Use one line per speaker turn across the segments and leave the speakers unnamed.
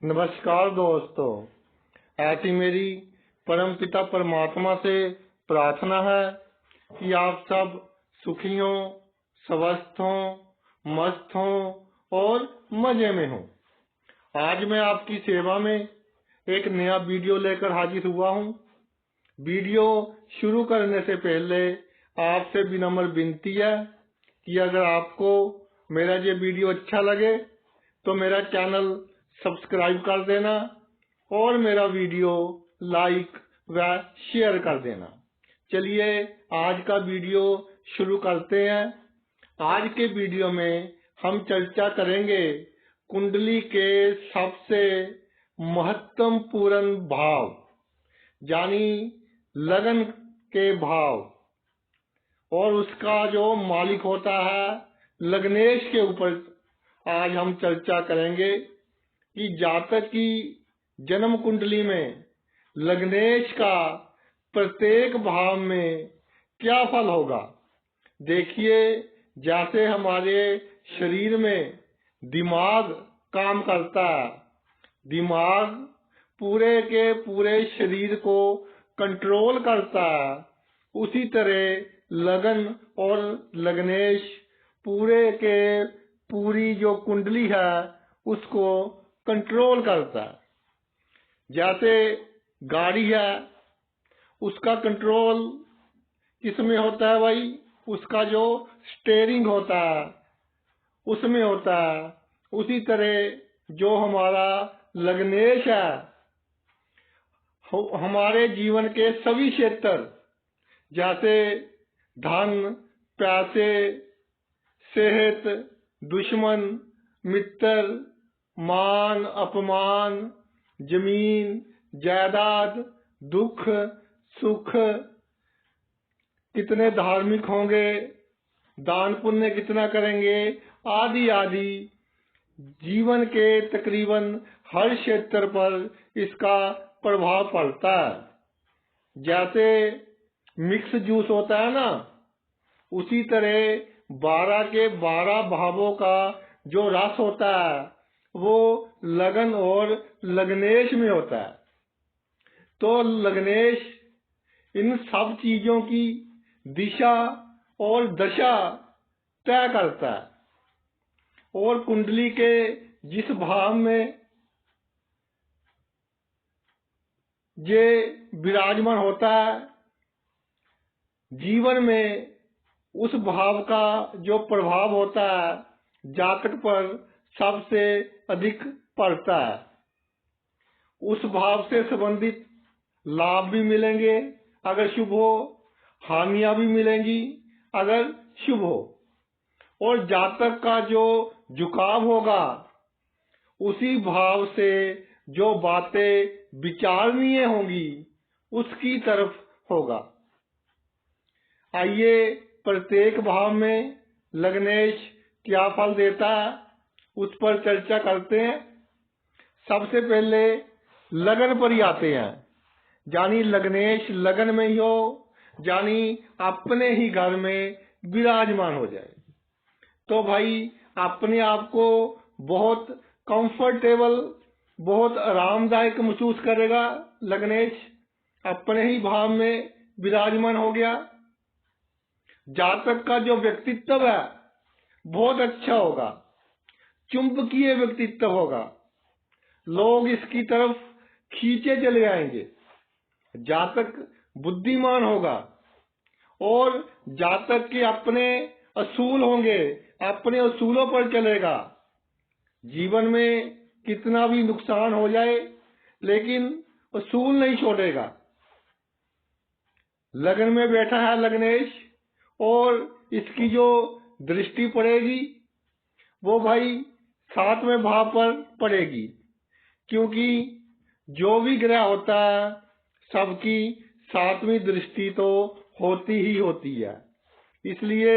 नमस्कार दोस्तों, ऐसी मेरी परमपिता परमात्मा से प्रार्थना है कि आप सब सुखी हों, स्वस्थ हों, मस्त हों और मजे में हों। आज मैं आपकी सेवा में एक नया वीडियो लेकर हाजिर हुआ हूँ। वीडियो शुरू करने से पहले आपसे विनम्र विनती है कि अगर आपको मेरा ये वीडियो अच्छा लगे तो मेरा चैनल सब्सक्राइब कर देना और मेरा वीडियो लाइक व शेयर कर देना। चलिए आज का वीडियो शुरू करते हैं। आज के वीडियो में हम चर्चा करेंगे कुंडली के सबसे महत्वपूर्ण भाव यानी लगन के भाव और उसका जो मालिक होता है लग्नेश के ऊपर आज हम चर्चा करेंगे कि जातक की जन्म कुंडली में लग्नेश का प्रत्येक भाव में क्या फल होगा। देखिए, जैसे हमारे शरीर में दिमाग काम करता है, दिमाग पूरे के पूरे शरीर को कंट्रोल करता है, उसी तरह लगन और लग्नेश पूरे के पूरी जो कुंडली है उसको कंट्रोल करता है। जैसे गाड़ी है, उसका कंट्रोल किसमें होता है भाई? उसका जो स्टीयरिंग होता है उसमें होता है। उसी तरह जो हमारा लग्नेश है, हमारे जीवन के सभी क्षेत्र जैसे धन, पैसे, सेहत, दुश्मन, मित्र, मान, अपमान, जमीन, जायदाद, दुख, सुख, कितने धार्मिक होंगे, दान पुण्य कितना करेंगे, आदि आदि जीवन के तकरीबन हर क्षेत्र पर इसका प्रभाव पड़ता है। जैसे मिक्स जूस होता है ना, उसी तरह 12 के 12 भावों का जो रस होता है वो लगन और लग्नेश में होता है। तो लग्नेश इन सब चीजों की दिशा और दशा तय करता है और कुंडली के जिस भाव में ये विराजमान होता है, जीवन में उस भाव का जो प्रभाव होता है जातक पर सबसे अधिक पड़ता है। उस भाव से संबंधित लाभ भी मिलेंगे अगर शुभ हो, हानियां भी मिलेंगी अगर शुभ हो, और जातक का जो झुकाव होगा उसी भाव से जो बातें विचारणीय होंगी उसकी तरफ होगा। आइए प्रत्येक भाव में लग्नेश क्या फल देता है उस पर चर्चा करते हैं। सबसे पहले लगन पर ही आते हैं, यानी लग्नेश लगन में ही हो, यानी अपने ही घर में विराजमान हो जाए तो भाई अपने आप को बहुत कंफर्टेबल, बहुत आरामदायक महसूस करेगा। लग्नेश अपने ही भाव में विराजमान हो गया। जातक का जो व्यक्तित्व है बहुत अच्छा होगा, चुंबकीय व्यक्तित्व होगा, लोग इसकी तरफ खींचे चले आएंगे। जातक बुद्धिमान होगा और जातक के अपने असूल होंगे, अपने असूलों पर चलेगा। जीवन में कितना भी नुकसान हो जाए लेकिन असूल नहीं छोड़ेगा। लगन में बैठा है लग्नेश और इसकी जो दृष्टि पड़ेगी वो भाई 7वें भाव पर पड़ेगी, क्योंकि जो भी ग्रह होता है सबकी 7वीं दृष्टि तो होती ही होती है। इसलिए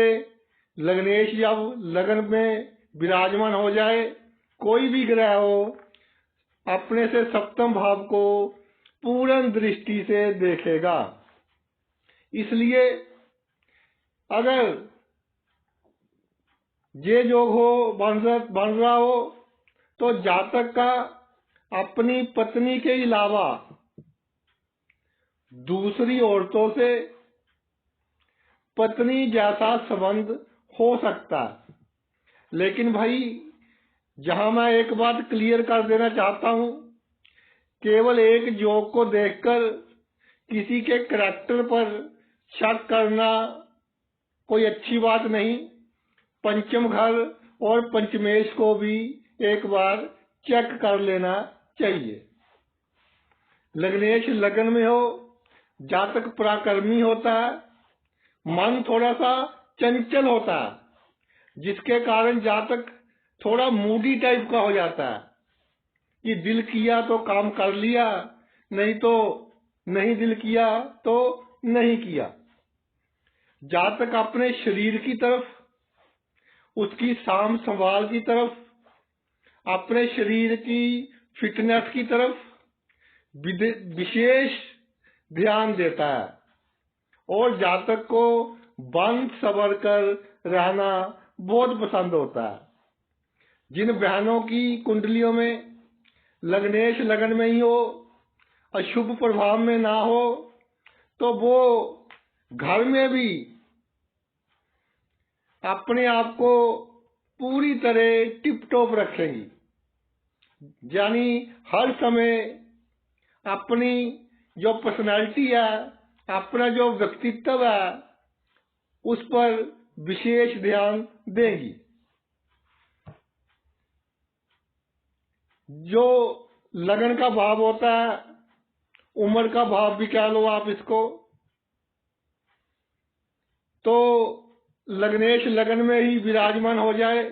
लग्नेश जब लगन में विराजमान हो जाए, कोई भी ग्रह हो, अपने से 7वें भाव को पूर्ण दृष्टि से देखेगा। इसलिए अगर ये योग हो बन रहा हो तो जातक का अपनी पत्नी के अलावा दूसरी औरतों से पत्नी जैसा संबंध हो सकता है। लेकिन भाई, जहां मैं एक बात क्लियर कर देना चाहता हूं, केवल एक जोक को देखकर किसी के करैक्टर पर शक करना कोई अच्छी बात नहीं। पंचम घर और पंचमेश को भी एक बार चेक कर लेना चाहिए। लग्नेश लगन में हो, जातक पराक्रमी होता है, मन थोड़ा सा चंचल होता है, जिसके कारण जातक थोड़ा मूडी टाइप का हो जाता है कि दिल किया तो काम कर लिया, नहीं तो नहीं, दिल किया तो नहीं किया। जातक अपने शरीर की तरफ, उसकी साम संभाल की तरफ, अपने शरीर की फिटनेस की तरफ विशेष ध्यान देता है और जातक को बंद सबर कर रहना बहुत पसंद होता है। जिन बहनों की कुंडलियों में लग्नेश लगन में ही हो, अशुभ प्रभाव में ना हो, तो वो घर में भी अपने आप को पूरी तरह टिप टॉप रखेंगी, यानी हर समय अपनी जो पर्सनालिटी है, अपना जो व्यक्तित्व है, उस पर विशेष ध्यान देंगी। जो लगन का भाव होता है, उम्र का भाव भी कह लो आप इसको, तो लग्नेश लगन में ही विराजमान हो जाए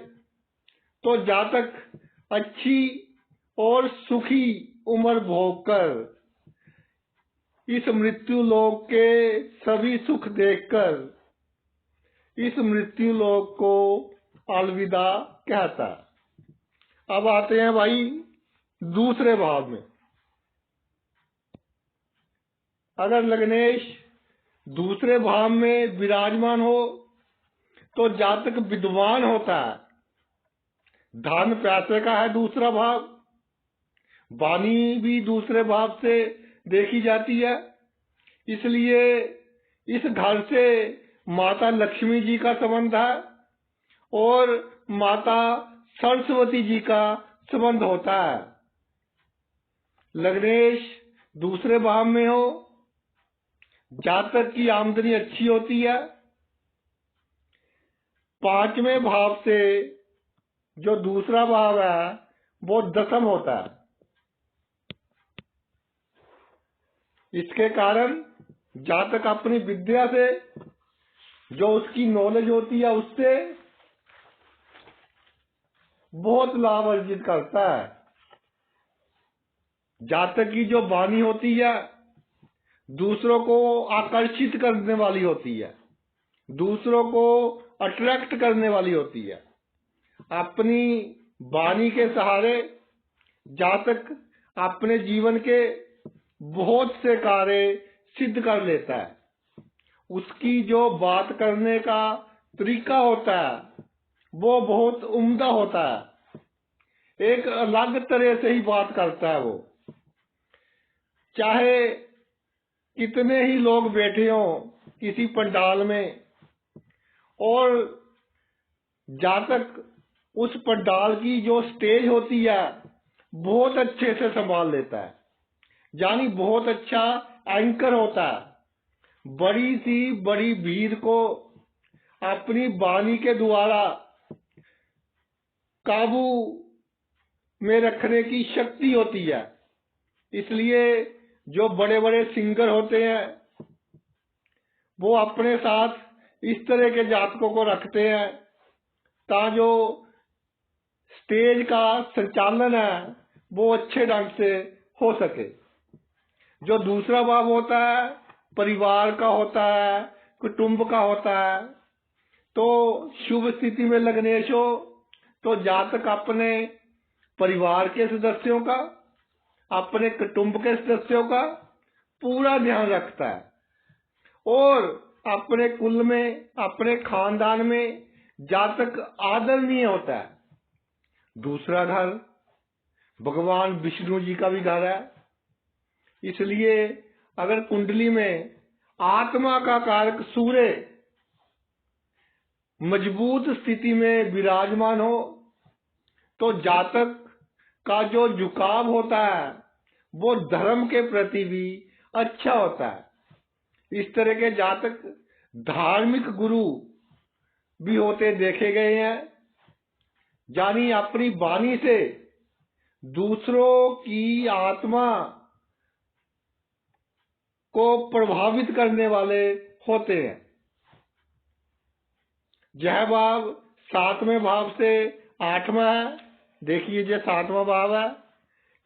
तो जातक अच्छी और सुखी उम्र भोगकर इस मृत्यु लोक के सभी सुख देखकर इस मृत्यु लोक को अलविदा कहता। अब आते हैं भाई दूसरे भाव में। अगर लग्नेश दूसरे भाव में विराजमान हो तो जातक विद्वान होता है, धन पैसे का है दूसरा भाव, वाणी भी दूसरे भाव से देखी जाती है, इसलिए इस घर से माता लक्ष्मी जी का संबंध है और माता सरस्वती जी का संबंध होता है। लग्नेश दूसरे भाव में हो, जातक की आमदनी अच्छी होती है। पांचवें भाव से जो दूसरा भाव है वो दशम होता है। इसके कारण जातक अपनी विद्या से, जो उसकी नॉलेज होती है, उससे बहुत लाभ अर्जित करता है। जातक की जो वाणी होती है दूसरों को आकर्षित करने वाली होती है, दूसरों को अट्रैक्ट करने वाली होती है। अपनी वाणी के सहारे जातक अपने जीवन के बहुत से कार्य सिद्ध कर लेता है। उसकी जो बात करने का तरीका होता है वो बहुत उम्दा होता है, एक अलग तरह से ही बात करता है वो। चाहे कितने ही लोग बैठे हों किसी पंडाल में, और जातक उस पंडाल की जो स्टेज होती है बहुत अच्छे से संभाल लेता है, यानी बहुत अच्छा एंकर होता है। बड़ी सी बड़ी भीड़ को अपनी वाणी के द्वारा काबू में रखने की शक्ति होती है। इसलिए जो बड़े बड़े सिंगर होते हैं वो अपने साथ इस तरह के जातकों को रखते हैं ताकि जो स्टेज का संचालन है वो अच्छे ढंग से हो सके। जो दूसरा भाव होता है परिवार का होता है, कुटुंब का होता है। तो शुभ स्थिति में लग्नेश हो तो जातक अपने परिवार के सदस्यों का, अपने कुटुंब के सदस्यों का पूरा ध्यान रखता है और अपने कुल में, अपने खानदान में जातक आदरणीय होता है। दूसरा घर भगवान विष्णु जी का भी घर है। इसलिए अगर कुंडली में आत्मा का कारक सूर्य मजबूत स्थिति में विराजमान हो तो जातक का जो झुकाव होता है वो धर्म के प्रति भी अच्छा होता है। इस तरह के जातक धार्मिक गुरु भी होते देखे गए हैं, यानी अपनी वाणी से दूसरों की आत्मा को प्रभावित करने वाले होते हैं। यह भाव 7वें भाव से 8वां है। देखिए, जो 7वां भाव है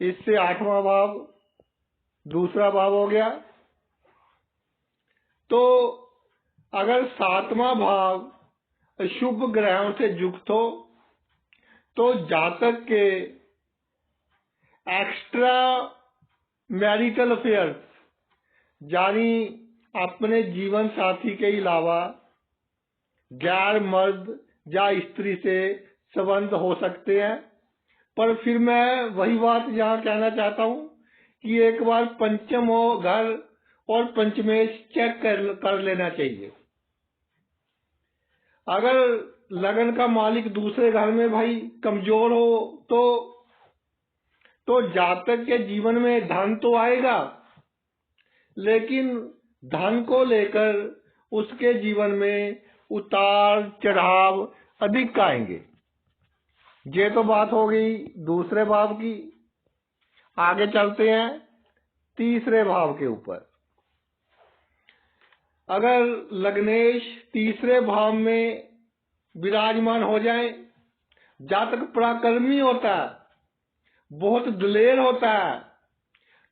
इससे 8वां भाव दूसरा भाव हो गया। तो अगर 7वां भाव शुभ ग्रहों से युक्त हो तो जातक के एक्स्ट्रा मैरिटल अफेयर्स, यानी अपने जीवन साथी के अलावा गैर मर्द या स्त्री से संबंध हो सकते हैं। पर फिर मैं वही बात यहाँ कहना चाहता हूँ कि एक बार पंचम घर और पंचमेश चेक कर लेना चाहिए। अगर लगन का मालिक दूसरे घर में भाई कमजोर हो तो जातक के जीवन में धन तो आएगा, लेकिन धन को लेकर उसके जीवन में उतार चढ़ाव अधिक आएंगे। ये तो बात हो गई दूसरे भाव की। आगे चलते हैं तीसरे भाव के ऊपर। अगर लग्नेश तीसरे भाव में विराजमान हो जाए, जातक पराक्रमी होता है, बहुत दिलेर होता है,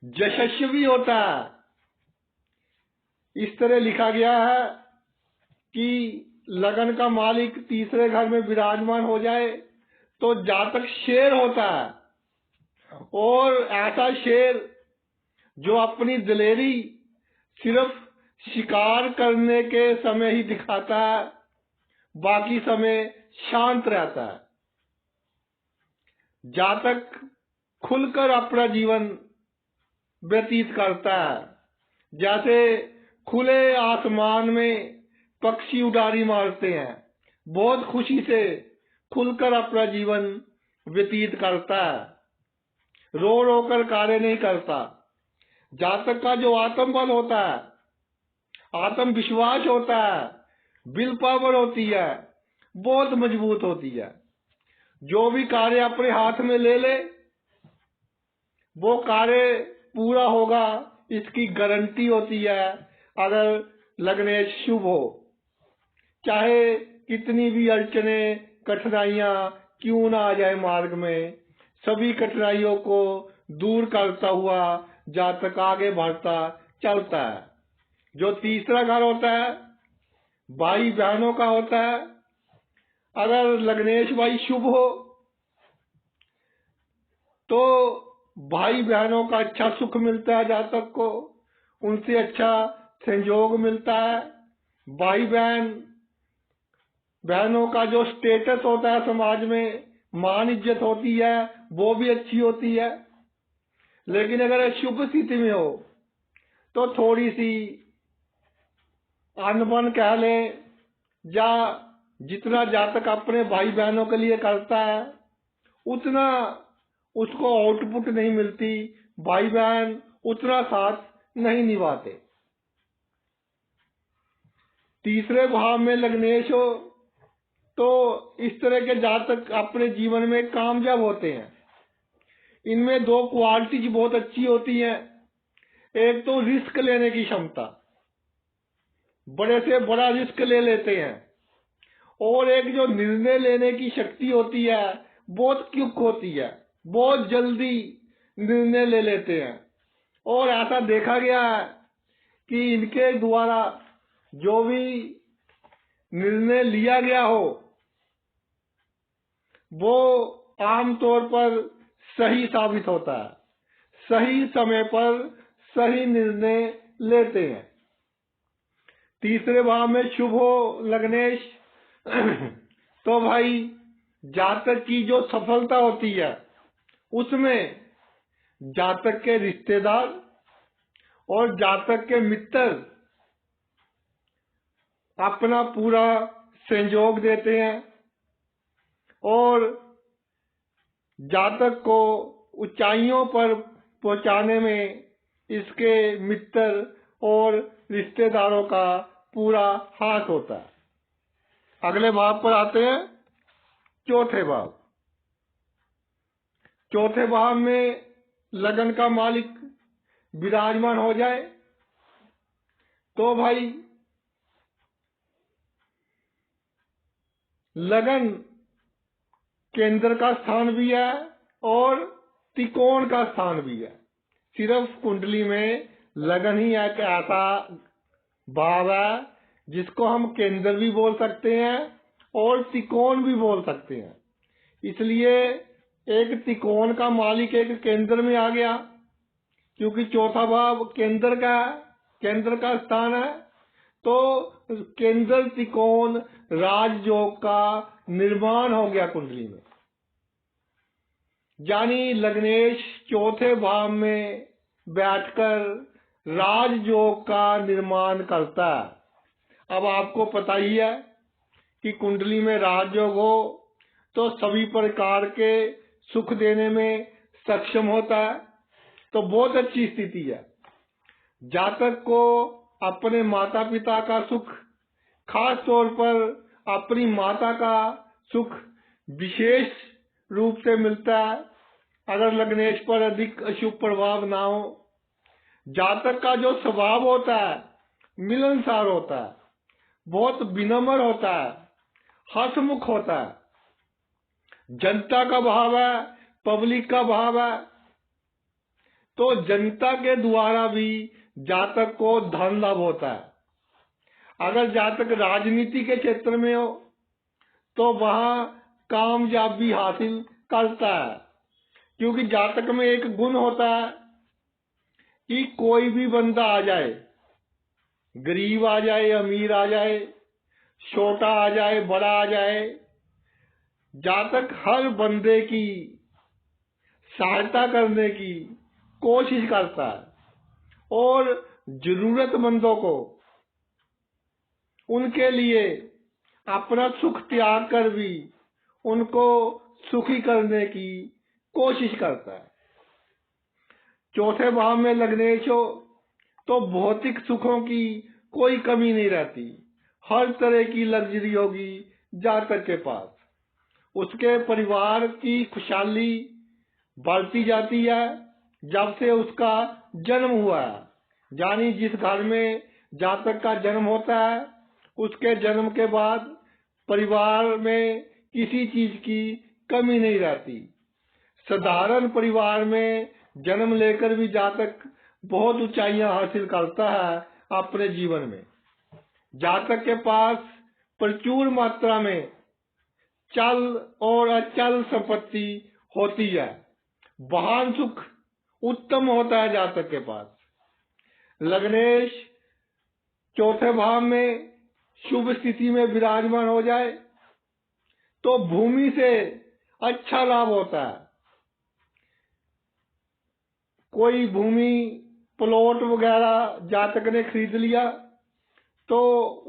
यशस्वी होता है। इस तरह लिखा गया है कि लगन का मालिक तीसरे घर में विराजमान हो जाए तो जातक शेर होता है, और ऐसा शेर जो अपनी दिलेरी सिर्फ शिकार करने के समय ही दिखाता है, बाकी समय शांत रहता है। जातक खुलकर अपना जीवन व्यतीत करता है, जैसे खुले आसमान में पक्षी उड़ारी मारते हैं, बहुत खुशी से खुलकर अपना जीवन व्यतीत करता है, रो रो कर कार्य नहीं करता। जातक का जो आत्मबल होता है, आत्मविश्वास होता है, विल पावर होती है, बहुत मजबूत होती है। जो भी कार्य अपने हाथ में ले ले वो कार्य पूरा होगा, इसकी गारंटी होती है। अगर लग्नेश शुभ हो, चाहे कितनी भी अड़चने कठिनाइयां क्यों ना आ जाए मार्ग में, सभी कठिनाइयों को दूर करता हुआ जातक आगे बढ़ता चलता है। जो तीसरा घर होता है भाई बहनों का होता है। अगर लग्नेश भाई शुभ हो तो भाई बहनों का अच्छा सुख मिलता है, जातक को उनसे अच्छा संयोग मिलता है। भाई बहनों का जो स्टेटस होता है समाज में, मान इज्जत होती है, वो भी अच्छी होती है। लेकिन अगर शुभ स्थिति में हो तो थोड़ी सी अनबन कह लें, या जितना जातक अपने भाई बहनों के लिए करता है उतना उसको आउटपुट नहीं मिलती, भाई बहन उतना साथ नहीं निभाते। तीसरे भाव में लग्नेश हो तो इस तरह के जातक अपने जीवन में कामयाब होते हैं। इनमें दो क्वालिटीज बहुत अच्छी होती हैं। एक तो रिस्क लेने की क्षमता, बड़े से बड़ा रिस्क ले लेते हैं, और एक जो निर्णय लेने की शक्ति होती है बहुत क्विक होती है, बहुत जल्दी निर्णय ले लेते हैं। और ऐसा देखा गया है कि इनके द्वारा जो भी निर्णय लिया गया हो वो आमतौर पर सही साबित होता है, सही समय पर सही निर्णय लेते हैं। तीसरे भाव में शुभ हो लग्नेश तो भाई जातक की जो सफलता होती है उसमें जातक के रिश्तेदार और जातक के मित्र अपना पूरा सहयोग देते हैं और जातक को ऊंचाइयों पर पहुंचाने में इसके मित्र और रिश्तेदारों का पूरा हाथ होता है। अगले भाव पर आते हैं, चौथे भाव। चौथे भाव में लगन का मालिक विराजमान हो जाए तो भाई लगन केंद्र का स्थान भी है और त्रिकोण का स्थान भी है। सिर्फ कुंडली में लगन ही एक ऐसा भाव है जिसको हम केंद्र भी बोल सकते हैं और त्रिकोण भी बोल सकते हैं। इसलिए एक त्रिकोण का मालिक एक केंद्र में आ गया, क्योंकि चौथा भाव केंद्र का स्थान है। तो केंद्र त्रिकोण राजयोग का निर्माण हो गया कुंडली में। यानी लग्नेश चौथे भाव में बैठकर राजयोग का निर्माण करता है। अब आपको पता ही है कि कुंडली में राजयोग हो तो सभी प्रकार के सुख देने में सक्षम होता है, तो बहुत अच्छी स्थिति है। जातक को अपने माता पिता का सुख, खास तौर पर अपनी माता का सुख विशेष रूप से मिलता है अगर लग्नेश पर अधिक अशुभ प्रभाव ना हो। जातक का जो स्वभाव होता है मिलनसार होता है, बहुत विनम्र होता है, हंसमुख होता है, जनता का भाव है, पब्लिक का भाव है। तो जनता के द्वारा भी जातक को धन लाभ होता है। अगर जातक राजनीति के क्षेत्र में हो तो वहां कामयाबी हासिल करता है, क्योंकि जातक में एक गुण होता है कि कोई भी बंदा आ जाए, गरीब आ जाए, अमीर आ जाए, छोटा आ जाए, बड़ा आ जाए, जातक हर बंदे की सहायता करने की कोशिश करता है और जरूरतमंदों को उनके लिए अपना सुख त्याग कर भी उनको सुखी करने की कोशिश करता है। चौथे भाव में लग्नेश हो तो भौतिक सुखों की कोई कमी नहीं रहती, हर तरह की लग्जरी होगी जातक के पास। उसके परिवार की खुशहाली बढ़ती जाती है जब से उसका जन्म हुआ है। यानी जिस घर में जातक का जन्म होता है उसके जन्म के बाद परिवार में किसी चीज की कमी नहीं रहती। साधारण परिवार में जन्म लेकर भी जातक बहुत ऊंचाइयां हासिल करता है अपने जीवन में। जातक के पास प्रचुर मात्रा में चल और अचल संपत्ति होती है। वाहन सुख उत्तम होता है जातक के पास। लग्नेश चौथे भाव में शुभ स्थिति में विराजमान हो जाए तो भूमि से अच्छा लाभ होता है। कोई भूमि प्लॉट वगैरह जातक ने खरीद लिया तो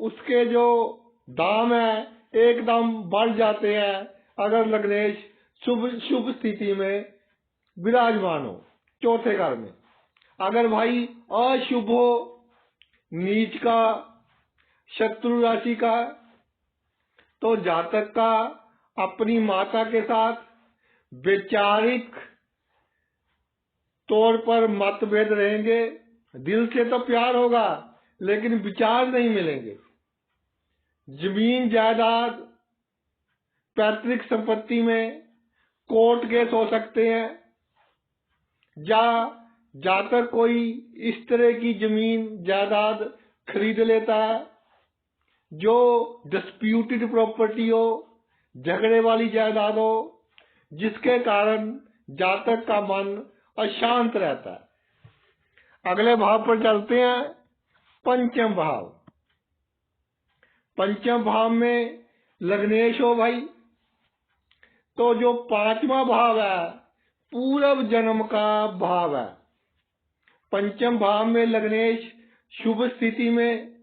उसके जो दाम है एकदम बढ़ जाते हैं अगर लग्नेश शुभ स्थिति में विराजमान हो चौथे घर में। अगर भाई अशुभ हो, नीच का, शत्रु राशि का, तो जातक का अपनी माता के साथ वैचारिक तौर पर मतभेद रहेंगे। दिल से तो प्यार होगा लेकिन विचार नहीं मिलेंगे। जमीन जायदाद, पैतृक संपत्ति में कोर्ट केस हो सकते हैं, या जातक कोई इस तरह की जमीन जायदाद खरीद लेता है जो डिस्प्यूटेड प्रॉपर्टी हो, झगड़े वाली जायदाद हो, जिसके कारण जातक का मन अशांत रहता है। अगले भाव पर चलते हैं, पंचम भाव। पंचम भाव में लग्नेश हो भाई तो जो पांचवा भाव है पूर्व जन्म का भाव है। पंचम भाव में लग्नेश शुभ स्थिति में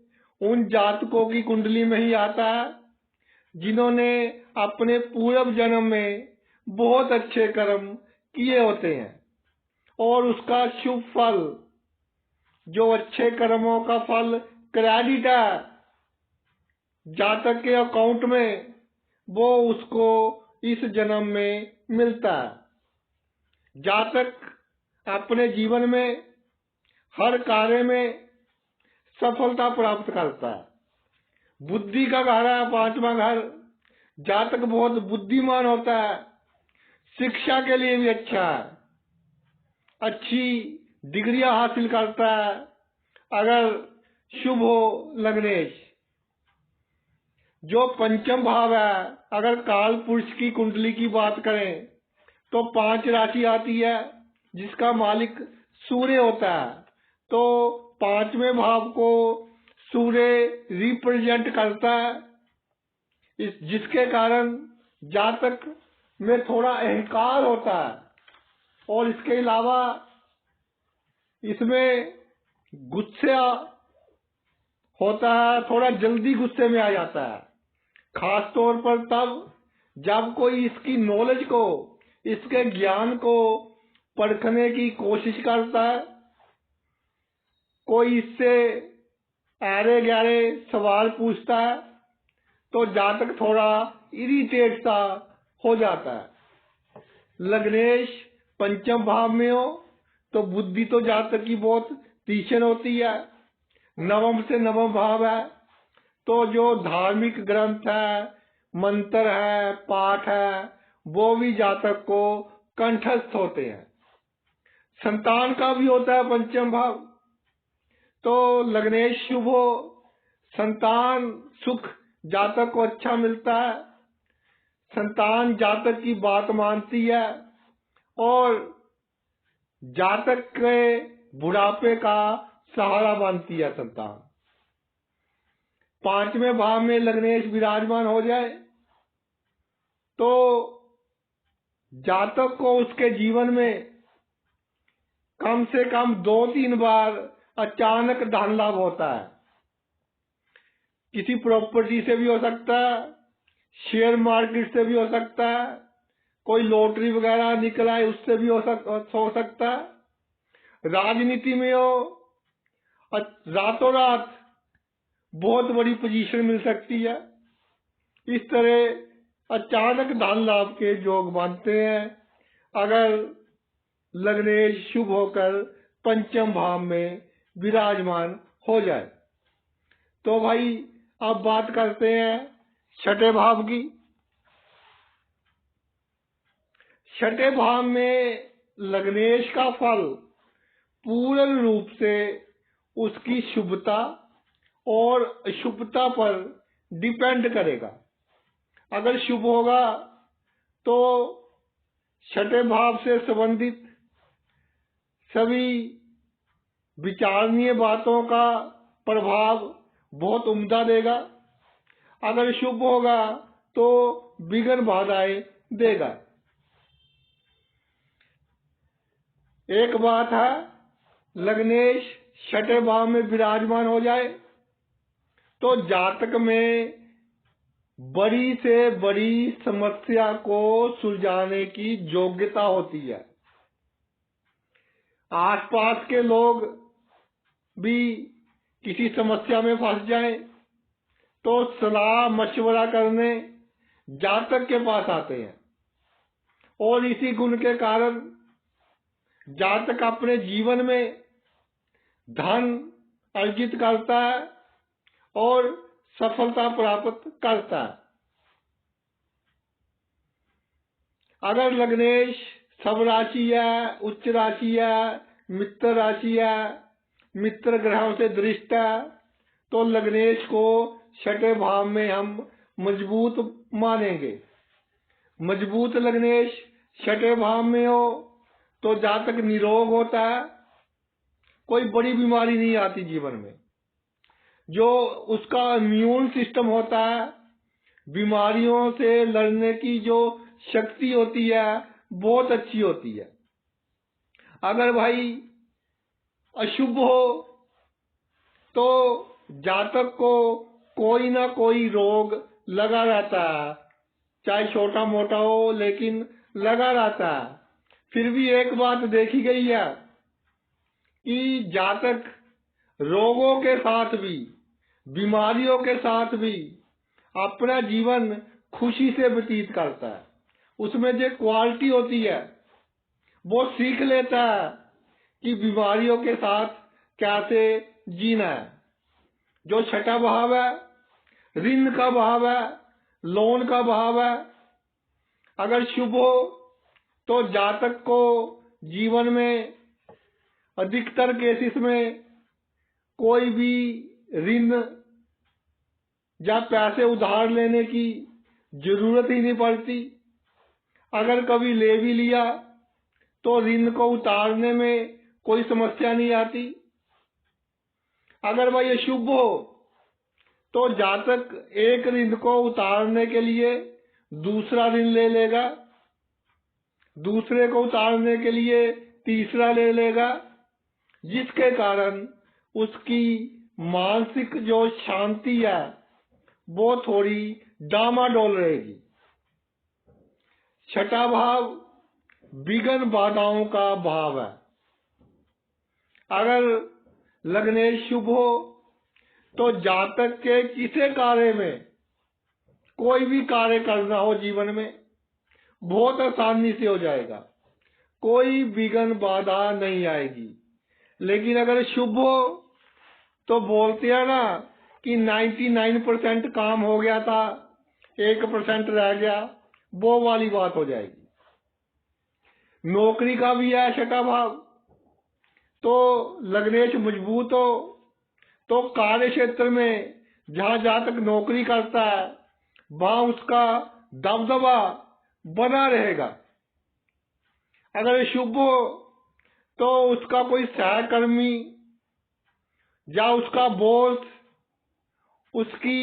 उन जातकों की कुंडली में ही आता है जिन्होंने अपने पूर्व जन्म में बहुत अच्छे कर्म किए होते हैं और उसका शुभ फल, जो अच्छे कर्मों का फल क्रेडिट है जातक के अकाउंट में, वो उसको इस जन्म में मिलता है। जातक अपने जीवन में हर कार्य में सफलता प्राप्त करता है। बुद्धि का घर है पांचवा घर, जातक बहुत बुद्धिमान होता है, शिक्षा के लिए भी अच्छा है, अच्छी डिग्रियां हासिल करता है अगर शुभ हो लग्नेश। जो पंचम भाव है, अगर काल पुरुष की कुंडली की बात करें तो 5 राशि आती है जिसका मालिक सूर्य होता है। तो 5वें भाव को सूर्य रिप्रेजेंट करता है, जिसके कारण जातक में थोड़ा अहंकार होता है और इसके अलावा इसमें गुस्सा होता है, थोड़ा जल्दी गुस्से में आ जाता है, खास तौर पर तब जब कोई इसकी नॉलेज को, इसके ज्ञान को परखने की कोशिश करता है, कोई इससे ऐरे गहरे सवाल पूछता है तो जातक थोड़ा इरिटेट सा हो जाता है। लग्नेश पंचम भाव में हो तो बुद्धि तो जातक की बहुत तीक्ष्ण होती है। नवम से नवम भाव है तो जो धार्मिक ग्रंथ है, मंत्र है, पाठ है, वो भी जातक को कंठस्थ होते हैं। संतान का भी होता है पंचम भाव, तो लग्नेश शुभ हो, संतान सुख जातक को अच्छा मिलता है, संतान जातक की बात मानती है और जातक के बुढ़ापे का सहारा बनती है संतान। 5वें भाव में लग्नेश विराजमान हो जाए तो जातक को उसके जीवन में कम से कम 2-3 बार अचानक धन लाभ होता है। किसी प्रॉपर्टी से भी हो सकता है, शेयर मार्केट से भी हो सकता है, कोई लॉटरी वगैरह निकला है उससे भी हो सकता है। राजनीति में हो, रातों रात बहुत बड़ी पोजीशन मिल सकती है। इस तरह अचानक धन लाभ के योग बनते हैं अगर लग्नेश शुभ होकर पंचम भाव में विराजमान हो जाए। तो भाई अब बात करते हैं छठे भाव की। छठे भाव में लग्नेश का फल पूर्ण रूप से उसकी शुभता और अशुभता पर डिपेंड करेगा। अगर शुभ होगा तो छठे भाव से संबंधित सभी विचारणीय बातों का प्रभाव बहुत उम्दा देगा। अगर शुभ होगा तो विघ्न बाधाएं देगा। एक बात है, लग्नेश छठे भाव में विराजमान हो जाए तो जातक में बड़ी से बड़ी समस्या को सुलझाने की योग्यता होती है। आसपास के लोग भी किसी समस्या में फंस जाएं तो सलाह मशवरा करने जातक के पास आते हैं और इसी गुण के कारण जातक अपने जीवन में धन अर्जित करता है और सफलता प्राप्त करता है। अगर लग्नेश सब राशि है, उच्च राशि है, मित्र राशि है, मित्र ग्रहों से दृष्ट है, तो लग्नेश को छठे भाव में हम मजबूत मानेंगे। मजबूत लग्नेश छठे भाव में हो तो जातक निरोग होता है, कोई बड़ी बीमारी नहीं आती जीवन में। जो उसका इम्यून सिस्टम होता है, बीमारियों से लड़ने की जो शक्ति होती है बहुत अच्छी होती है। अगर भाई अशुभ हो तो जातक को कोई ना कोई रोग लगा रहता है, चाहे छोटा मोटा हो लेकिन लगा रहता है। फिर भी एक बात देखी गई है कि जातक रोगों के साथ भी, बीमारियों के साथ भी अपना जीवन खुशी से व्यतीत करता है। उसमें जो क्वालिटी होती है वो सीख लेता है कि बीमारियों के साथ कैसे जीना है। जो छठा भाव है, ऋण का भाव है, लोन का भाव है, अगर शुभ हो तो जातक को जीवन में अधिकतर केसेस में कोई भी ऋण या पैसे उधार लेने की जरूरत ही नहीं पड़ती। अगर कभी ले भी लिया तो ऋण को उतारने में कोई समस्या नहीं आती। अगर वह ये शुभ हो तो जातक एक ऋण को उतारने के लिए दूसरा ऋण ले लेगा, दूसरे को उतारने के लिए तीसरा ले लेगा, जिसके कारण उसकी मानसिक जो शांति है वो थोड़ी डामाडोल रहेगी। छठा भाव विघ्न बाधाओं का भाव है। अगर लग्नेश शुभ हो तो जातक के किसी कार्य में, कोई भी कार्य करना हो जीवन में, बहुत आसानी से हो जाएगा, कोई विघ्न बाधा नहीं आएगी। लेकिन अगर शुभ हो तो बोलते हैं ना कि 99% काम हो गया था, 1% रह गया, वो वाली बात हो जाएगी। नौकरी का भी है छठा भाव, तो लग्नेश मजबूत हो तो कार्य क्षेत्र में जहां जातक नौकरी करता है वहां उसका दबदबा बना रहेगा। अगर शुभ हो तो उसका कोई सहकर्मी या उसका बॉस उसकी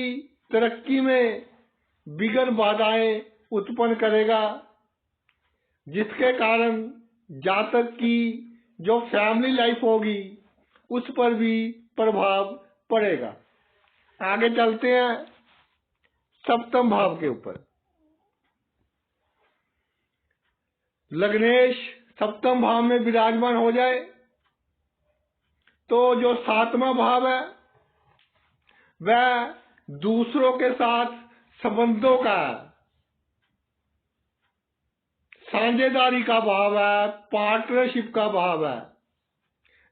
तरक्की में विघ्न बाधाएं उत्पन्न करेगा, जिसके कारण जातक की जो फैमिली लाइफ होगी उस पर भी प्रभाव पड़ेगा। आगे चलते हैं सप्तम भाव के ऊपर। लग्नेश सप्तम भाव में विराजमान हो जाए तो जो सातवां भाव है वह दूसरों के साथ संबंधों का, साझेदारी का भाव है, पार्टनरशिप का भाव है,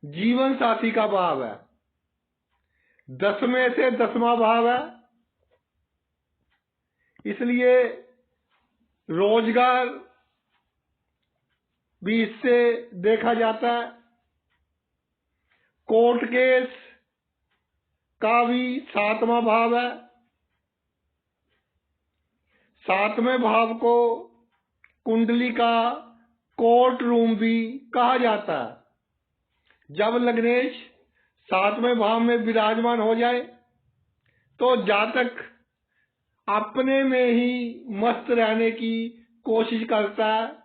जीवन साथी का भाव है। 10वें से 10वां भाव है, इसलिए रोजगार भी इससे देखा जाता है। कोर्ट केस का भी 7वां भाव है। 7वें भाव को कुंडली का कोर्ट रूम भी कहा जाता है। जब लग्नेश 7वें भाव में विराजमान हो जाए तो जातक अपने में ही मस्त रहने की कोशिश करता है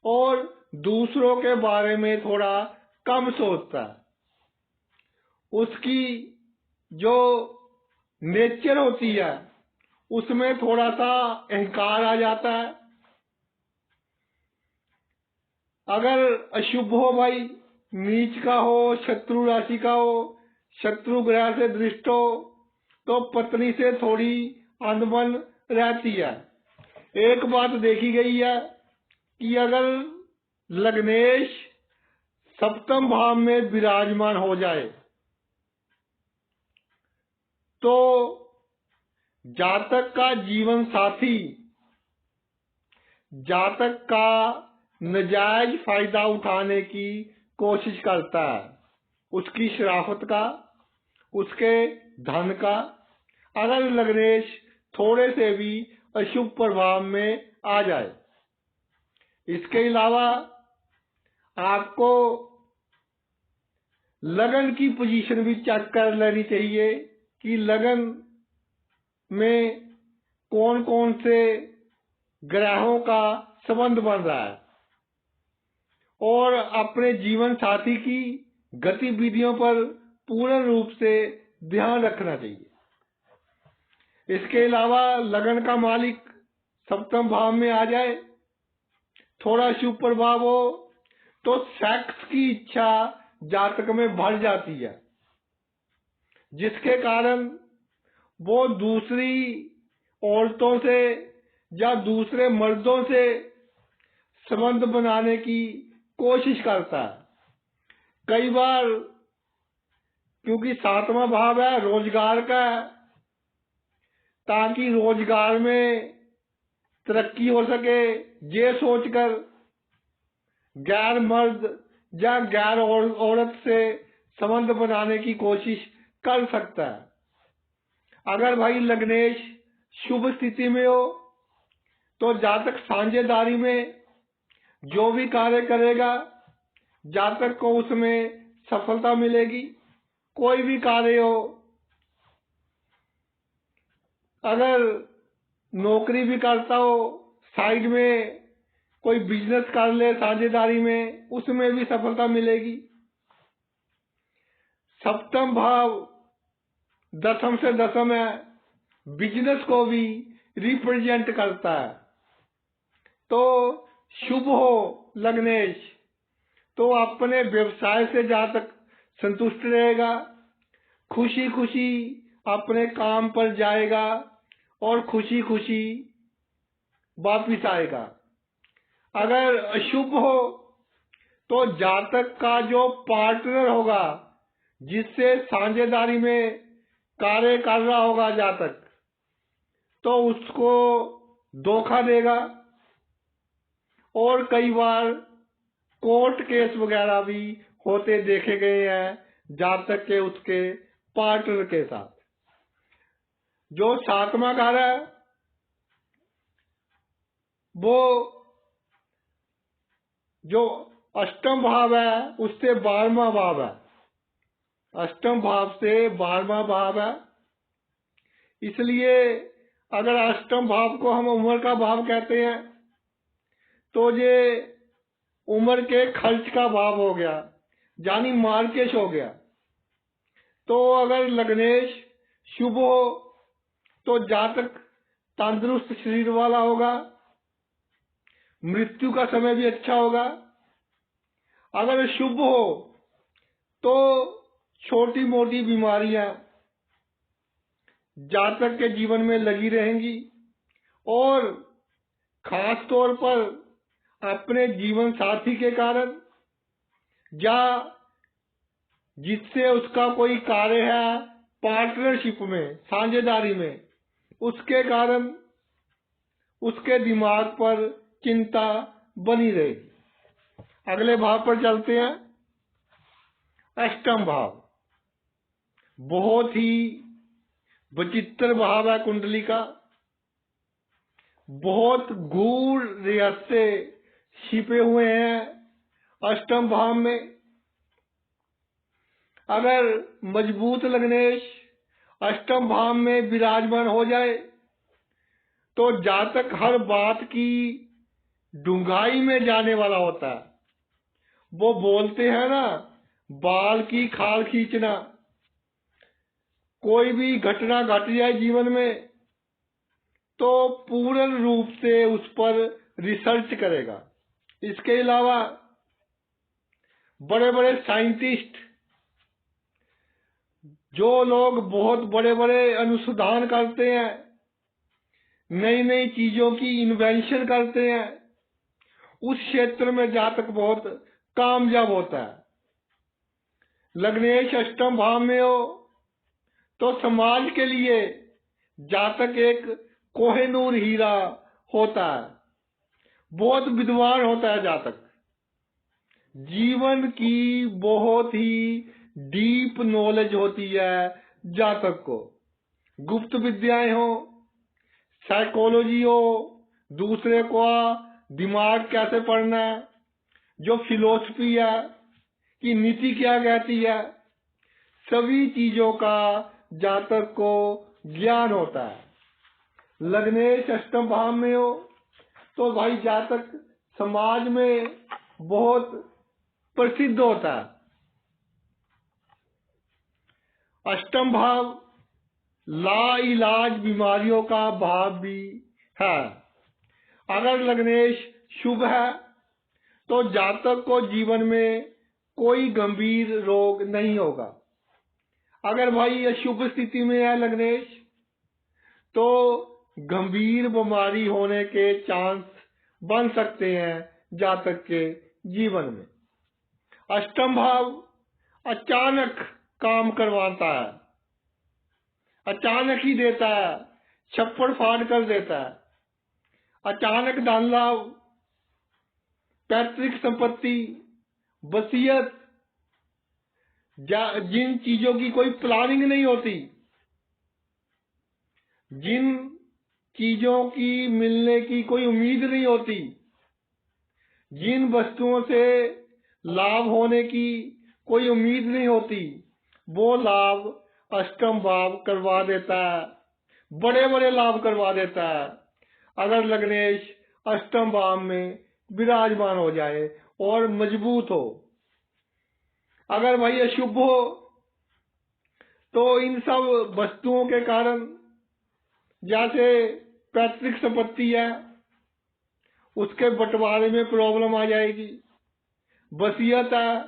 और दूसरों के बारे में थोड़ा कम सोचता है। उसकी जो नेचर होती है उसमें थोड़ा सा अहंकार आ जाता है। अगर अशुभ हो भाई, नीच का हो, शत्रु राशि का हो, शत्रु ग्रह से दृष्ट हो, तो पत्नी से थोड़ी अनबन रहती है। एक बात देखी गई है कि अगर लग्नेश सप्तम भाव में विराजमान हो जाए तो जातक का जीवन साथी जातक का नाजायज फायदा उठाने की कोशिश करता है, उसकी शराफत का, उसके धन का। अगर लग्नेश थोड़े से भी अशुभ प्रभाव में आ जाए। इसके अलावा आपको लगन की पोजीशन भी चेक कर लेनी चाहिए कि लगन में कौन कौन से ग्रहों का संबंध बन रहा है। और अपने जीवन साथी की गतिविधियों पर पूर्ण रूप से ध्यान रखना चाहिए। इसके अलावा लगन का मालिक सप्तम भाव में आ जाए, थोड़ा शुभ प्रभाव हो, तो सेक्स की इच्छा जातक में बढ़ जाती है, जिसके कारण वो दूसरी औरतों से या दूसरे मर्दों से संबंध बनाने की कोशिश करता है। कई बार क्योंकि सातवां भाव है रोजगार का, ताकि रोजगार में तरक्की हो सके, ये सोचकर गैर मर्द या गैर औरत से संबंध बनाने की कोशिश कर सकता है। अगर भाई लग्नेश शुभ स्थिति में हो तो जातक साझेदारी में जो भी कार्य करेगा जातक को उसमें सफलता मिलेगी। कोई भी कार्य हो, अगर नौकरी भी करता हो, साइड में कोई बिजनेस कर ले साझेदारी में, उसमें भी सफलता मिलेगी। सप्तम भाव दसम से दसम है, बिजनेस को भी रिप्रेजेंट करता है। तो शुभ हो लग्नेश तो अपने व्यवसाय से जातक संतुष्ट रहेगा, खुशी खुशी अपने काम पर जाएगा और खुशी खुशी वापिस आएगा। अगर अशुभ हो तो जातक का जो पार्टनर होगा, जिससे साझेदारी में कार्य कर रहा होगा जातक, तो उसको धोखा देगा और कई बार कोर्ट केस वगैरह भी होते देखे गए हैं जातक के उसके पार्टनर के साथ। जो सातवां घर है वो जो अष्टम भाव है उससे 12वां भाव है, अष्टम भाव से 12वां भाव है। इसलिए अगर अष्टम भाव को हम उम्र का भाव कहते हैं तो ये उम्र के खर्च का भाव हो गया, यानी मार्केश हो गया। तो अगर लग्नेश शुभ हो तो जातक तंदुरुस्त शरीर वाला होगा, मृत्यु का समय भी अच्छा होगा। अगर शुभ हो तो छोटी मोटी बीमारियां जातक के जीवन में लगी रहेंगी और खास तौर पर अपने जीवन साथी के कारण या जिससे उसका कोई कार्य है पार्टनरशिप में, साझेदारी में, उसके कारण उसके दिमाग पर चिंता बनी रहेगी। अगले भाव पर चलते हैं। अष्टम भाव बहुत ही विचित्र भाव है कुंडली का, बहुत गूढ़ रहस्य छिपे हुए हैं अष्टम भाव में। अगर मजबूत लग्नेश अष्टम भाव में विराजमान हो जाए तो जातक हर बात की डूंघाई में जाने वाला होता है। वो बोलते हैं ना, बाल की खाल खींचना। कोई भी घटना घट जाए जीवन में तो पूर्ण रूप से उस पर रिसर्च करेगा। इसके अलावा बड़े बड़े साइंटिस्ट, जो लोग बहुत बड़े बड़े अनुसंधान करते हैं, नई नई चीजों की इन्वेंशन करते हैं, उस क्षेत्र में जातक बहुत कामयाब होता है। लग्नेश अष्टम भाव में हो तो समाज के लिए जातक एक कोहिनूर हीरा होता है, बहुत विद्वान होता है जातक। जीवन की बहुत ही डीप नॉलेज होती है जातक को। गुप्त विद्याएं हो, साइकोलॉजी हो, दूसरे को दिमाग कैसे पढ़ना है, जो फिलोसफी है कि नीति क्या कहती है, सभी चीजों का जातक को ज्ञान होता है। लग्नेश अष्टम भाव में हो तो भाई जातक समाज में बहुत प्रसिद्ध होता है। अष्टम भाव लाइलाज बीमारियों का भाव भी है। अगर लग्नेश शुभ है तो जातक को जीवन में कोई गंभीर रोग नहीं होगा। अगर भाई अशुभ स्थिति में है लग्नेश तो गंभीर बीमारी होने के चांस बन सकते हैं जातक के जीवन में। अष्टम भाव अचानक काम करवाता है, अचानक ही देता है, छप्पड़ फाड़ कर देता है। अचानक धन लाभ, पैतृक संपत्ति, वसीयत, जिन चीजों की कोई प्लानिंग नहीं होती, जिन चीजों की मिलने की कोई उम्मीद नहीं होती, जिन वस्तुओं से लाभ होने की कोई उम्मीद नहीं होती, वो लाभ अष्टम भाव करवा देता है, बड़े बड़े लाभ करवा देता है। अगर लग्नेश अष्टम भाव में विराजमान हो जाए और मजबूत हो। अगर भाई अशुभ हो तो इन सब वस्तुओं के कारण, जैसे पैतृक संपत्ति है उसके बंटवारे में प्रॉब्लम आ जाएगी, वसीयत है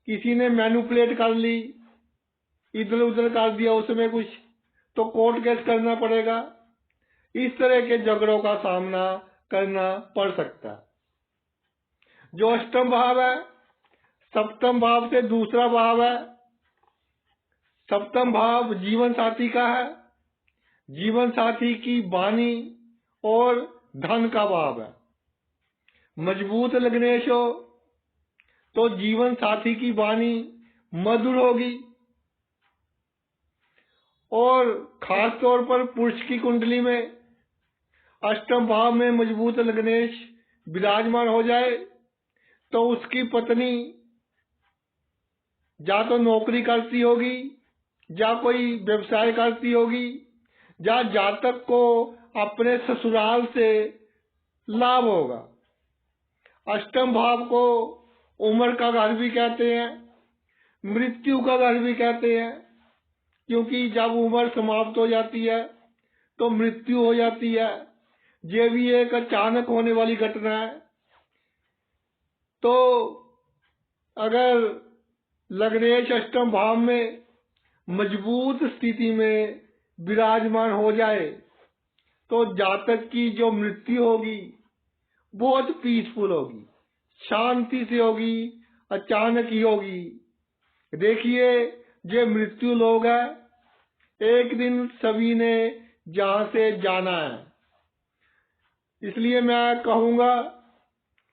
किसी ने मैनिपुलेट कर ली, इधर उधर कर दिया उसमें कुछ, तो कोर्ट केस करना पड़ेगा। इस तरह के झगड़ों का सामना करना पड़ सकता है। जो अष्टम भाव है सप्तम भाव से दूसरा भाव है। सप्तम भाव जीवन साथी का है, जीवन साथी की वाणी और धन का भाव है। मजबूत लग्नेश हो तो जीवन साथी की वाणी मधुर होगी, और खास तौर पर पुरुष की कुंडली में अष्टम भाव में मजबूत लग्नेश विराजमान हो जाए तो उसकी पत्नी या तो नौकरी करती होगी, या कोई व्यवसाय करती होगी, या जातक को अपने ससुराल से लाभ होगा। अष्टम भाव को उम्र का घर भी कहते हैं, मृत्यु का घर भी कहते हैं, क्योंकि जब उम्र समाप्त हो जाती है तो मृत्यु हो जाती है। ये भी एक अचानक होने वाली घटना है। तो अगर लग्नेश अष्टम भाव में मजबूत स्थिति में विराजमान हो जाए तो जातक की जो मृत्यु होगी बहुत पीसफुल होगी, शांति से होगी, अचानक ही होगी। देखिए ये मृत्यु लोग है, एक दिन सभी ने जहां से जाना है। इसलिए मैं कहूंगा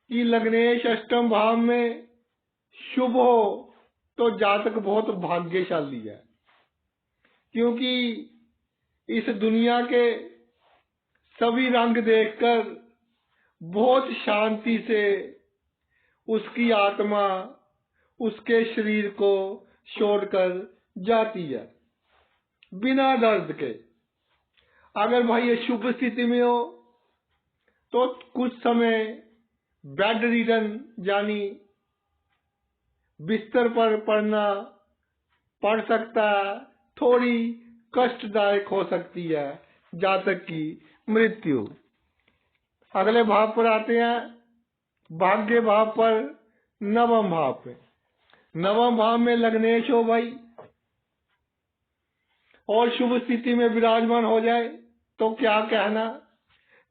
कि लग्नेश अष्टम भाव में शुभ हो तो जातक बहुत भाग्यशाली है, क्योंकि इस दुनिया के सभी रंग देखकर बहुत शांति से उसकी आत्मा उसके शरीर को छोड़कर जाती है बिना दर्द के। अगर भाई ये शुभ स्थिति में हो तो कुछ समय बेड रिडन यानी बिस्तर पर पड़ना पड़ सकता है, थोड़ी कष्टदायक हो सकती है जातक की मृत्यु। अगले भाव पर आते हैं, भाग्य भाव पर, नवम भाव पे। नवम भाव में लग्नेश हो भाई और शुभ स्थिति में विराजमान हो जाए तो क्या कहना।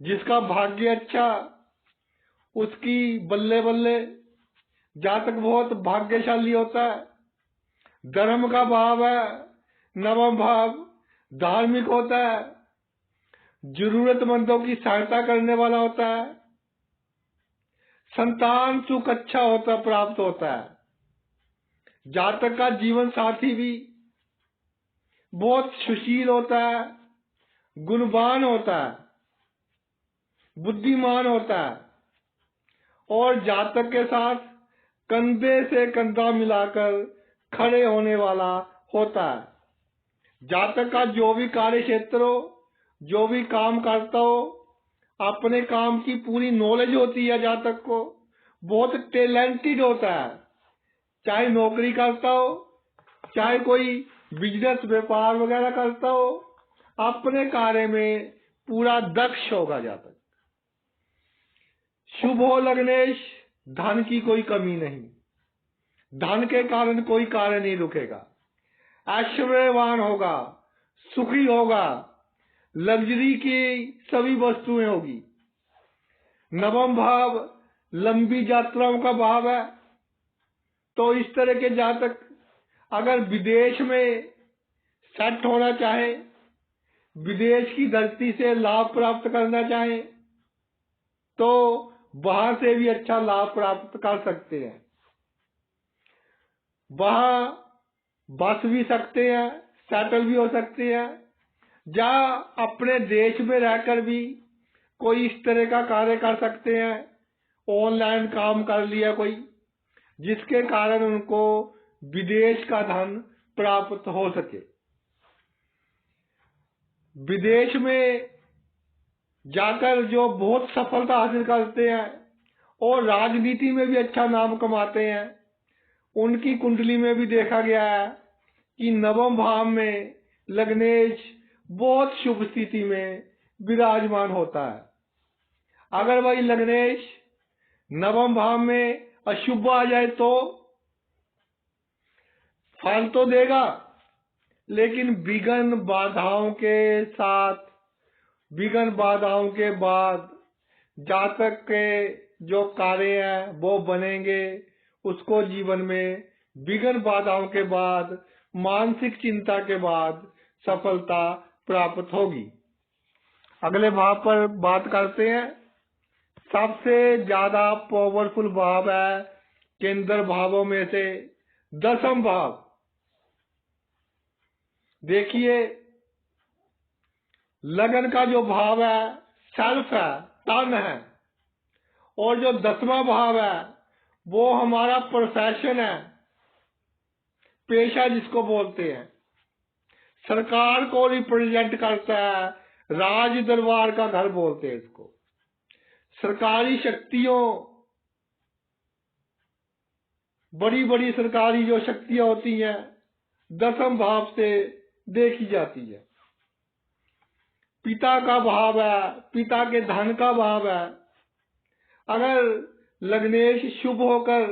जिसका भाग्य अच्छा उसकी बल्ले बल्ले, जातक बहुत भाग्यशाली होता है। धर्म का भाव है नवम भाव, धार्मिक होता है, जरूरतमंदों की सहायता करने वाला होता है, संतान सुख अच्छा होता प्राप्त होता है। जातक का जीवन साथी भी बहुत सुशील होता है, गुणवान होता है, बुद्धिमान होता है, और जातक के साथ कंधे से कंधा मिलाकर खड़े होने वाला होता है। जातक का जो भी कार्य क्षेत्र हो, जो भी काम करता हो, अपने काम की पूरी नॉलेज होती है जातक को, बहुत टैलेंटेड होता है, चाहे नौकरी करता हो, चाहे कोई बिजनेस व्यापार वगैरह करता हो, अपने कार्य में पूरा दक्ष होगा जातक। शुभ हो लग्नेश, धन की कोई कमी नहीं, धन के कारण कोई कार्य नहीं रुकेगा, ऐश्वर्यवान होगा, सुखी होगा, लग्जरी की सभी वस्तुएं होगी। नवम भाव लंबी यात्राओं का भाव है, तो इस तरह के जातक अगर विदेश में सेट होना चाहे, विदेश की धरती से लाभ प्राप्त करना चाहे, तो वहां से भी अच्छा लाभ प्राप्त कर सकते हैं। वहां बस भी सकते हैं, सेटल भी हो सकते हैं, या अपने देश में रहकर भी कोई इस तरह का कार्य कर सकते हैं, ऑनलाइन काम कर लिया कोई, जिसके कारण उनको विदेश का धन प्राप्त हो सके। विदेश में जाकर जो बहुत सफलता हासिल करते हैं और राजनीति में भी अच्छा नाम कमाते हैं, उनकी कुंडली में भी देखा गया है कि नवम भाव में लग्नेश बहुत शुभ स्थिति में विराजमान होता है। अगर वही लग्नेश नवम भाव में अशुभ आ जाए तो फल तो देगा, लेकिन विघ्न बाधाओं के साथ, विघ्न बाधाओं के बाद जातक के जो कार्य हैं वो बनेंगे। उसको जीवन में विघ्न बाधाओं के बाद, मानसिक चिंता के बाद सफलता प्राप्त होगी। अगले भाव पर बात करते हैं। सबसे ज्यादा पावरफुल भाव है केंद्र भावों में से दसम भाव। देखिए, लगन का जो भाव है सेल्फ है, तन है, और जो दसवां भाव है वो हमारा प्रोफेशन है, पेशा जिसको बोलते हैं, सरकार को रिप्रेजेंट करता है, राज दरबार का घर बोलते हैं इसको। सरकारी शक्तियों, बड़ी बड़ी सरकारी जो शक्तियां होती हैं दसम भाव से देखी जाती है। पिता का भाव है, पिता के धन का भाव है। अगर लग्नेश शुभ होकर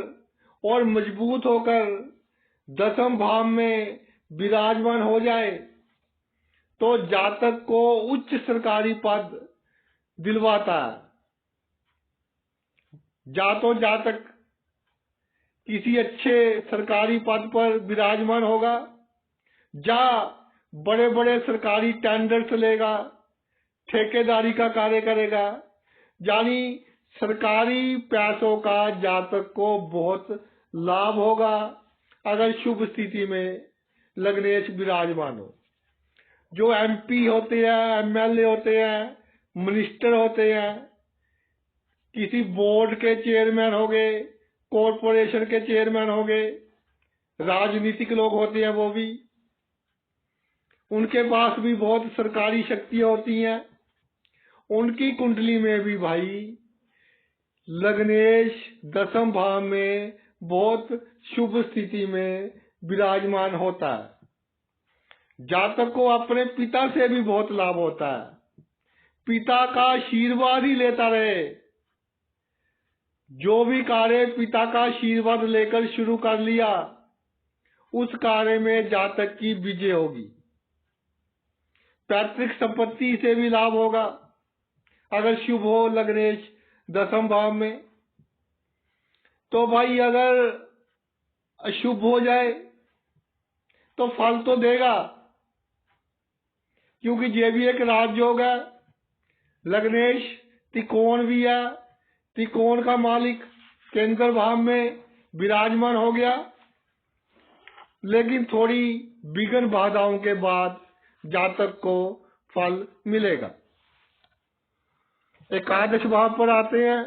और मजबूत होकर दसम भाव में विराजमान हो जाए तो जातक को उच्च सरकारी पद दिलवाता है। जातक किसी अच्छे सरकारी पद पर विराजमान होगा, या बड़े बड़े सरकारी टेंडर्स लेगा, ठेकेदारी का कार्य करेगा, यानी सरकारी पैसों का जातक को बहुत लाभ होगा अगर शुभ स्थिति में लग्नेश विराजमान हो। जो एमपी होते हैं, एमएलए होते हैं, मिनिस्टर होते हैं, किसी बोर्ड के चेयरमैन हो गए, कॉरपोरेशन के चेयरमैन हो गए, राजनीतिक लोग होते हैं, वो भी, उनके पास भी बहुत सरकारी शक्तियां होती हैं। उनकी कुंडली में भी भाई लग्नेश दसम भाव में बहुत शुभ स्थिति में विराजमान होता है। जातक को अपने पिता से भी बहुत लाभ होता है, पिता का आशीर्वाद ही लेता रहे। जो भी कार्य पिता का आशीर्वाद लेकर शुरू कर लिया, उस कार्य में जातक की विजय होगी। पैतृक संपत्ति से भी लाभ होगा अगर शुभ हो लग्नेश दसम भाव में। तो भाई अगर अशुभ हो जाए तो फल तो देगा, क्योंकि ये भी एक राजयोग है। लग्नेश त्रिकोण भी है, त्रिकोण का मालिक केंद्र भाव में विराजमान हो गया, लेकिन थोड़ी विघ्न बाधाओं के बाद जातक को फल मिलेगा। एकादश भाव पर आते हैं।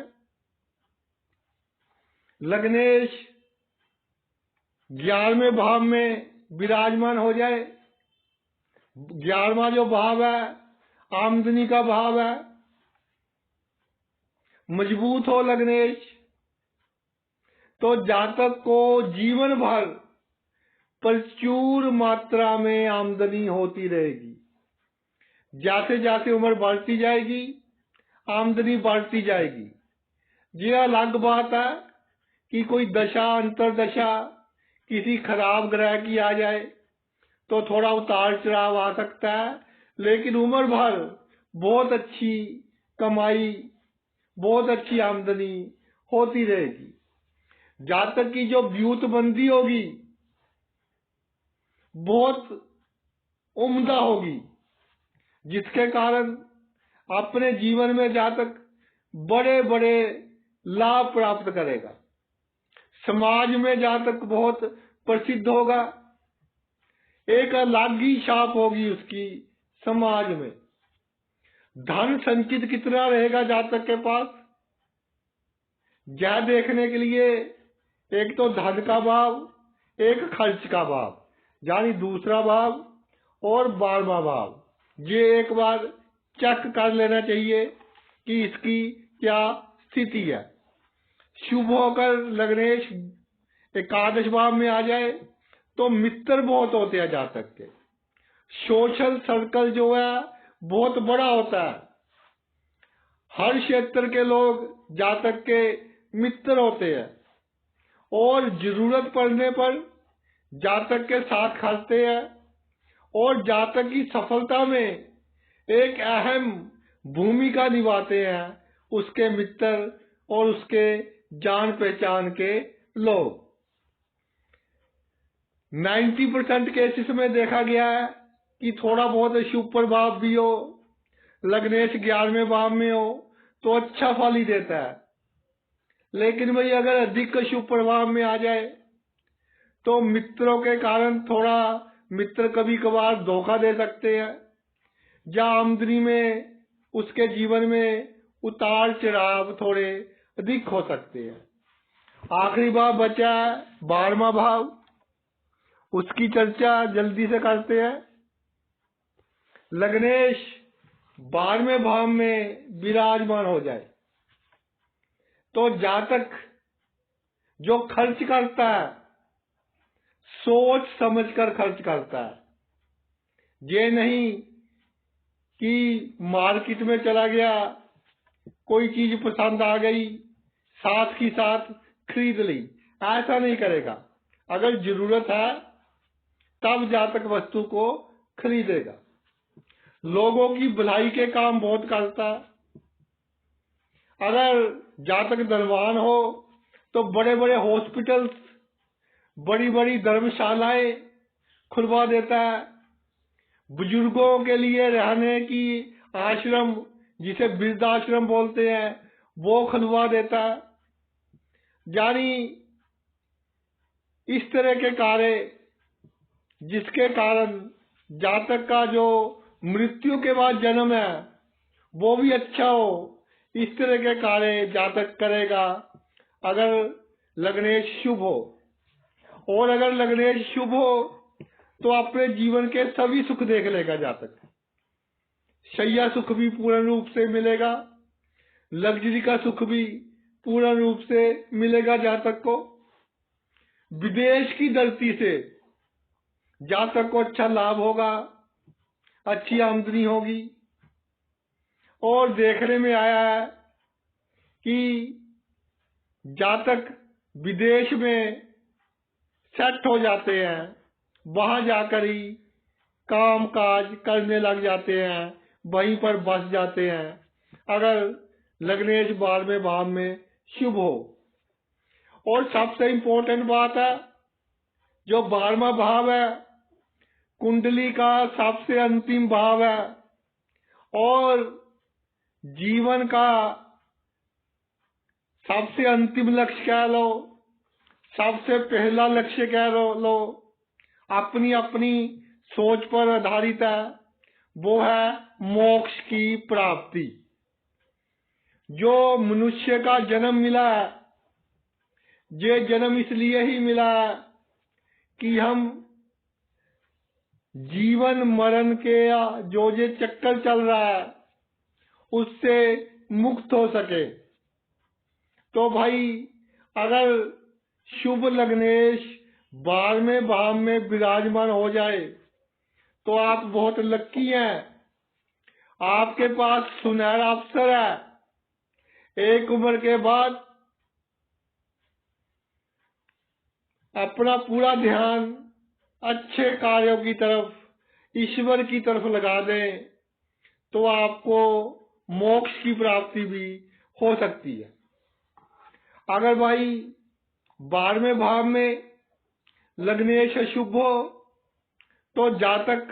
लग्नेश 11वें भाव में विराजमान हो जाए। 11वां जो भाव है आमदनी का भाव है। मजबूत हो लग्नेश, तो जातक को जीवन भर प्रचुर मात्रा में आमदनी होती रहेगी। जैसे जैसे उम्र बढ़ती जाएगी आमदनी बढ़ती जाएगी। यह अलग बात है कि कोई दशा अंतरदशा किसी खराब ग्रह की आ जाए तो थोड़ा उतार चढ़ाव आ सकता है, लेकिन उम्र भर बहुत अच्छी कमाई, बहुत अच्छी आमदनी होती रहेगी। जातक की जो व्युत्पत्ति होगी बहुत उम्दा होगी, जिसके कारण अपने जीवन में जातक बड़े बड़े लाभ प्राप्त करेगा। समाज में जातक बहुत प्रसिद्ध होगा, एक अलग ही छाप होगी उसकी समाज में। धन संचित कितना रहेगा जातक के पास, यह देखने के लिए एक तो धन का भाव, एक खर्च का भाव, यानी दूसरा भाव और 12वां भाव, ये एक बार चेक कर लेना चाहिए कि इसकी क्या स्थिति है। शुभ होकर लग्नेश एकादश भाव में आ जाए तो मित्र बहुत होते हैं जातक के। सोशल सर्कल जो है बहुत बड़ा होता है। हर क्षेत्र के लोग जातक के मित्र होते हैं और जरूरत पड़ने पर जातक के साथ खड़ते हैं और जातक की सफलता में एक अहम भूमिका निभाते हैं उसके मित्र और उसके जान पहचान के लोग। 90% केसेस में देखा गया है कि थोड़ा बहुत शुभ प्रभाव भी हो, लग्नेश 11वें भाव में हो तो अच्छा फल ही देता है। लेकिन भाई अगर अधिक शुभ प्रभाव में आ जाए तो मित्रों के कारण थोड़ा मित्र कभी कभार धोखा दे सकते हैं, या आमदनी में उसके जीवन में उतार चढ़ाव थोड़े अधिक हो सकते हैं। आखिरी भाव बचा 12वां भाव, उसकी चर्चा जल्दी से करते हैं। लग्नेश 12वें भाव में विराजमान हो जाए तो जातक जो खर्च करता है सोच समझकर खर्च करता है। ये नहीं कि मार्केट में चला गया, कोई चीज पसंद आ गई, साथ ही साथ खरीद ली, ऐसा नहीं करेगा। अगर जरूरत है तब जातक वस्तु को खरीदेगा। लोगों की भलाई के काम बहुत करता है। अगर जातक धनवान हो तो बड़े बड़े हॉस्पिटल्स, बड़ी बड़ी धर्मशालाएं खुलवा देता है। बुजुर्गों के लिए रहने की आश्रम, जिसे वृद्धाश्रम बोलते हैं, वो खुलवा देता है। यानी इस तरह के कार्य जिसके कारण जातक का जो मृत्यु के बाद जन्म है वो भी अच्छा हो, इस तरह के कार्य जातक करेगा अगर लग्नेश शुभ हो। और अगर लग्नेश शुभ हो तो अपने जीवन के सभी सुख देख लेगा जातक। शैया सुख भी पूर्ण रूप से मिलेगा, लग्जरी का सुख भी पूर्ण रूप से मिलेगा जातक को। विदेश की धरती से जातक को अच्छा लाभ होगा, अच्छी आमदनी होगी। और देखने में आया है कि जातक विदेश में सेट हो जाते हैं, वहां जाकर ही काम काज करने लग जाते हैं, वहीं पर बस जाते हैं अगर लग्नेश 12वें भाव में शुभ हो। और सबसे इम्पोर्टेंट बात है, जो 12वां भाव है कुंडली का सबसे अंतिम भाव है और जीवन का सबसे अंतिम लक्ष्य कह लो, सबसे पहला लक्ष्य कह लो, अपनी अपनी सोच पर आधारित है, वो है मोक्ष की प्राप्ति। जो मनुष्य का जन्म मिला है, ये जन्म इसलिए ही मिला है कि हम जीवन मरण के जो ये चक्कर चल रहा है उससे मुक्त हो सके। तो भाई अगर शुभ लग्नेश 12वें भाव में विराजमान हो जाए तो आप बहुत लक्की हैं। आपके पास सुनहरा अवसर है। एक उम्र के बाद अपना पूरा ध्यान अच्छे कार्यों की तरफ, ईश्वर की तरफ लगा दें तो आपको मोक्ष की प्राप्ति भी हो सकती है। अगर भाई 12वें भाव में लग्नेश अशुभ हो तो जातक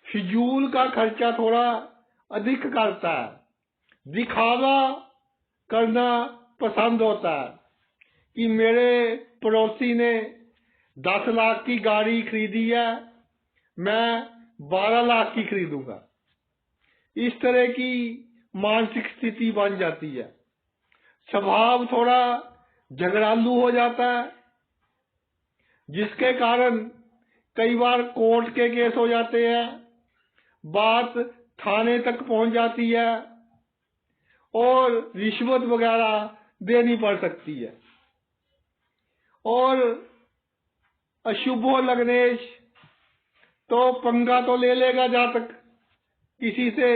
फिजूल का खर्चा थोड़ा अधिक करता है, दिखावा करना पसंद होता है कि मेरे पड़ोसी ने 10 लाख की गाड़ी खरीदी है, मैं 12 लाख की खरीदूंगा। इस तरह की मानसिक स्थिति बन जाती है। स्वभाव थोड़ा झगड़ालू हो जाता है, जिसके कारण कई बार कोर्ट के केस हो जाते हैं, बात थाने तक पहुंच जाती है और रिश्वत वगैरह देनी पड़ सकती है। और अशुभ हो लग्नेश तो पंगा तो ले लेगा जातक किसी से,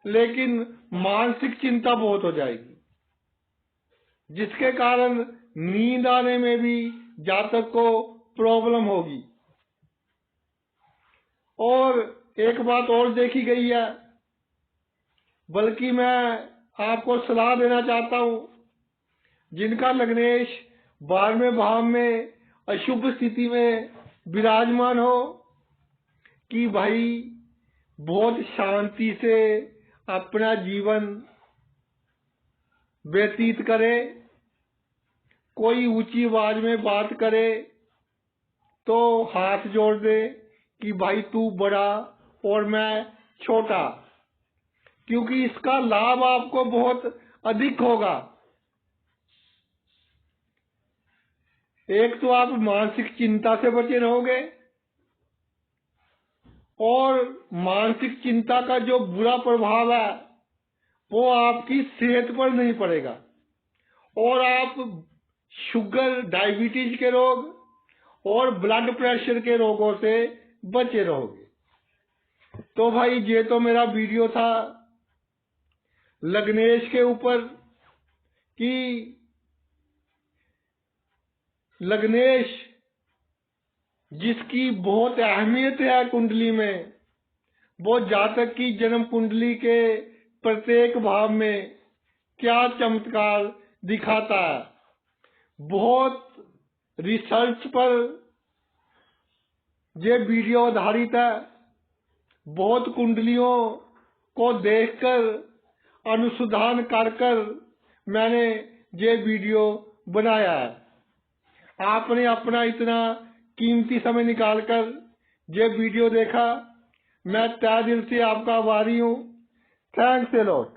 लेकिन मानसिक चिंता बहुत हो जाएगी, जिसके कारण नींद आने में भी जातक को प्रॉब्लम होगी। और एक बात और देखी गई है, बल्कि मैं आपको सलाह देना चाहता हूं, जिनका लग्नेश 12वें भाव में अशुभ स्थिति में विराजमान हो, कि भाई बहुत शांति से अपना जीवन व्यतीत करे। कोई ऊंची आवाज में बात करे तो हाथ जोड़ दे कि भाई तू बड़ा और मैं छोटा, क्योंकि इसका लाभ आपको बहुत अधिक होगा। एक तो आप मानसिक चिंता से बचे रहोगे, और मानसिक चिंता का जो बुरा प्रभाव है वो आपकी सेहत पर नहीं पड़ेगा, और आप शुगर, डायबिटीज के रोग और ब्लड प्रेशर के रोगों से बचे रहोगे। तो भाई ये तो मेरा वीडियो था लग्नेश के ऊपर, कि लग्नेश जिसकी बहुत अहमियत है कुंडली में, वो जातक की जन्म कुंडली के प्रत्येक भाव में क्या चमत्कार दिखाता है। बहुत रिसर्च पर ये वीडियो आधारित है। बहुत कुंडलियों को देखकर, अनुसंधान कर मैंने ये वीडियो बनाया है। आपने अपना इतना कीमती समय निकालकर ये वीडियो देखा, मैं तहे दिल से आपका आभारी हूँ। Thanks a lot.